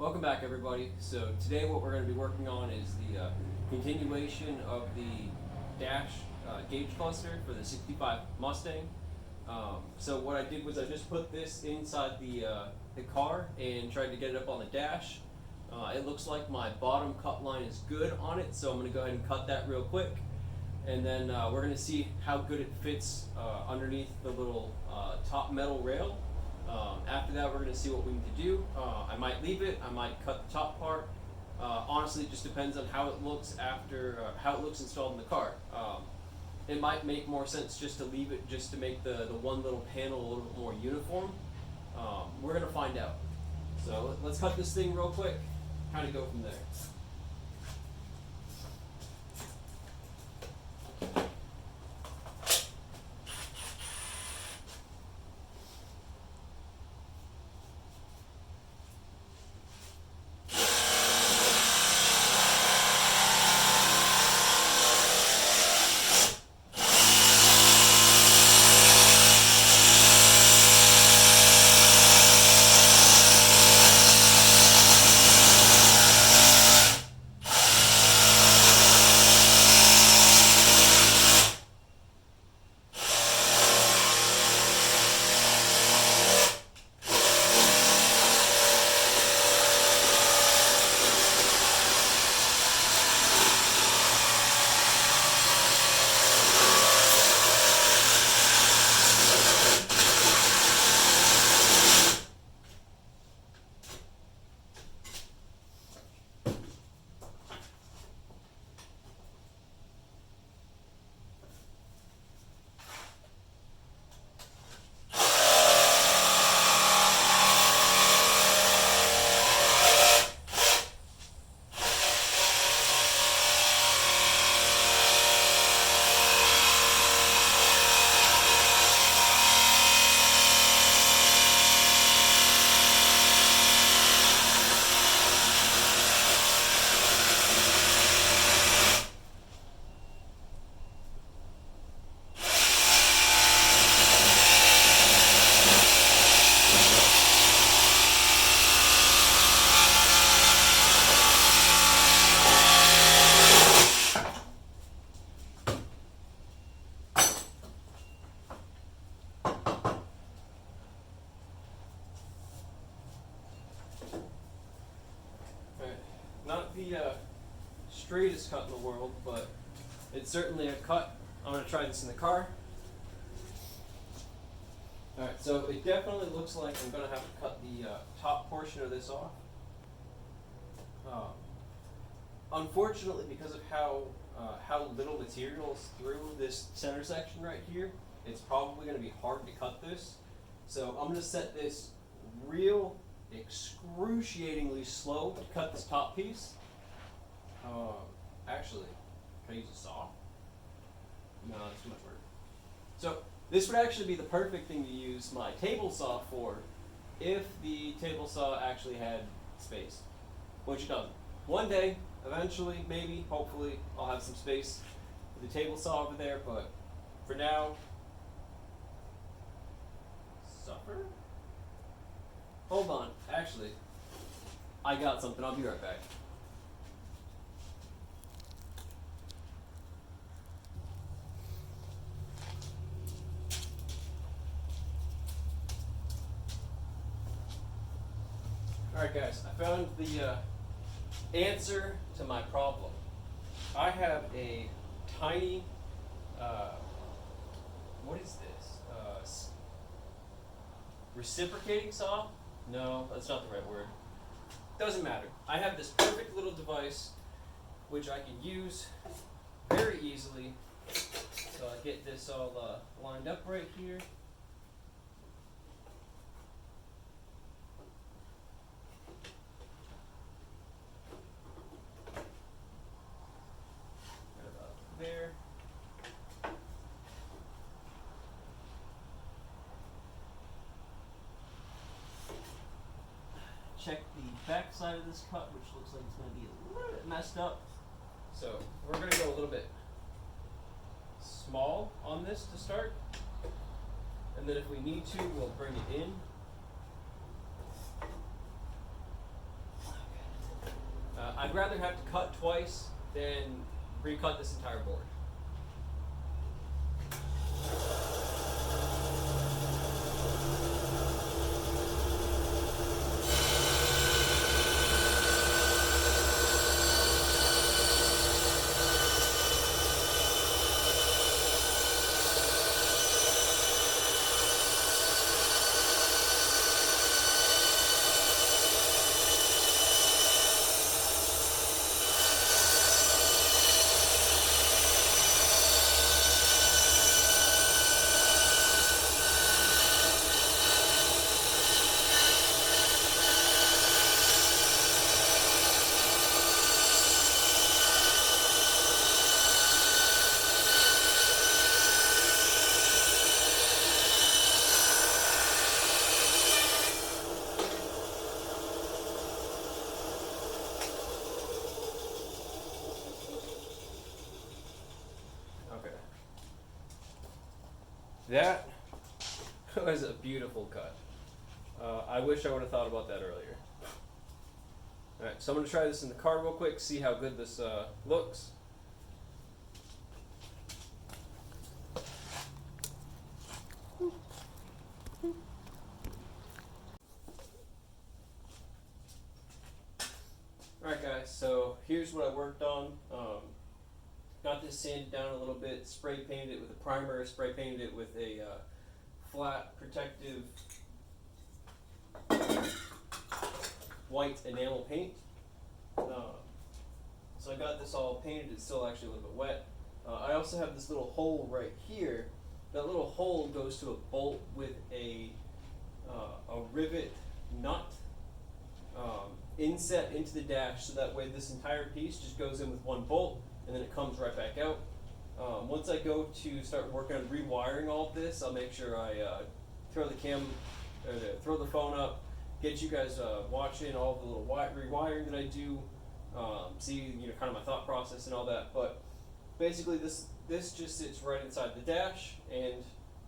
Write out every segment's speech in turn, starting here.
Welcome back, everybody. So today what we're going to be working on is the continuation of the dash gauge cluster for the 65 Mustang. So what I did was I just put this inside the car and tried to get it up on the dash. It looks like my bottom cut line is good on it, so I'm going to go ahead and cut that real quick. And then we're going to see how good it fits underneath the little top metal rail. After that, we're going to see what we need to do. I might leave it. I might cut the top part. Honestly, it just depends on how it looks after how it looks installed in the car. It might make more sense just to leave it, just to make the one little panel a little bit more uniform. We're going to find out. So let's cut this thing real quick. Kind of go from there. Not the straightest cut in the world, but it's certainly a cut. I'm going to try this in the car. Alright, so it definitely looks like I'm going to have to cut the top portion of this off. Unfortunately, because of how little material is through this center section right here, it's probably going to be hard to cut this. So I'm going to set this real excruciatingly slow to cut this top piece. Actually, can I use a saw? No, that's too much work. So this would actually be the perfect thing to use my table saw for if the table saw actually had space, which it doesn't. One day, eventually, maybe, hopefully, I'll have some space for the table saw over there, but for now, suffer? Hold on, actually, I got something. I'll be right back. Alright guys, I found the answer to my problem. I have a tiny, what is this? Reciprocating saw? No, that's not the right word. Doesn't matter. I have this perfect little device which I can use very easily. So I get this all lined up right here. Right about there. Check the back side of this cut, which looks like it's going to be a little bit messed up. So we're going to go a little bit small on this to start. And then if we need to, we'll bring it in. I'd rather have to cut twice than recut this entire board. That was a beautiful cut. I wish I would have thought about that earlier. Alright, so I'm going to try this in the car real quick, see how good this looks. Alright guys, so here's what I worked on. Got this sanded down a little bit, spray painted it with a primer, spray painted it with a flat protective white enamel paint. So I got this all painted, it's still actually a little bit wet. I also have this little hole right here. That little hole goes to a bolt with a rivet nut inset into the dash, so that way this entire piece just goes in with one bolt and then it comes right back out. Once I go to start working on rewiring all of this, I'll make sure I throw the phone up, get you guys watching all the little rewiring that I do, see kind of my thought process and all that. But basically this just sits right inside the dash, and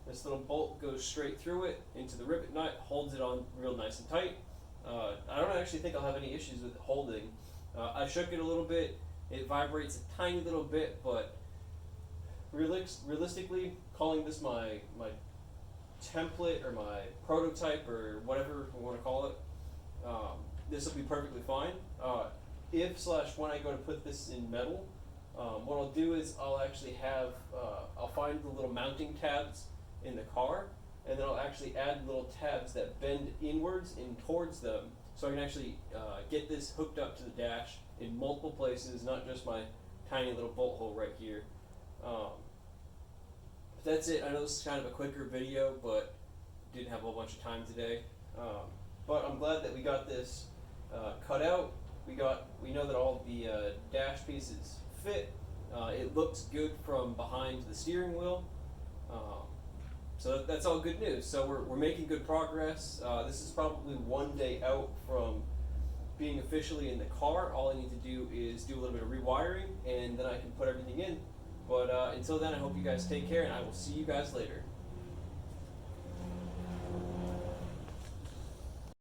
this little bolt goes straight through it into the rivet nut, holds it on real nice and tight. I don't actually think I'll have any issues with it holding. I shook it a little bit. It vibrates a tiny little bit, but realistically, calling this my template or my prototype or whatever we want to call it, this will be perfectly fine. When I go to put this in metal, what I'll do is I'll actually have, I'll find the little mounting tabs in the car, and then I'll actually add little tabs that bend inwards and towards them, so I can actually get this hooked up to the dash in multiple places, not just my tiny little bolt hole right here. That's it. I know this is kind of a quicker video, but didn't have a whole bunch of time today. But I'm glad that we got this cut out. We know that all the dash pieces fit. It looks good from behind the steering wheel. So that's all good news. So we're making good progress. This is probably one day out from being officially in the car. All I need to do is do a little bit of rewiring, and then I can put everything in. But until then, I hope you guys take care, and I will see you guys later.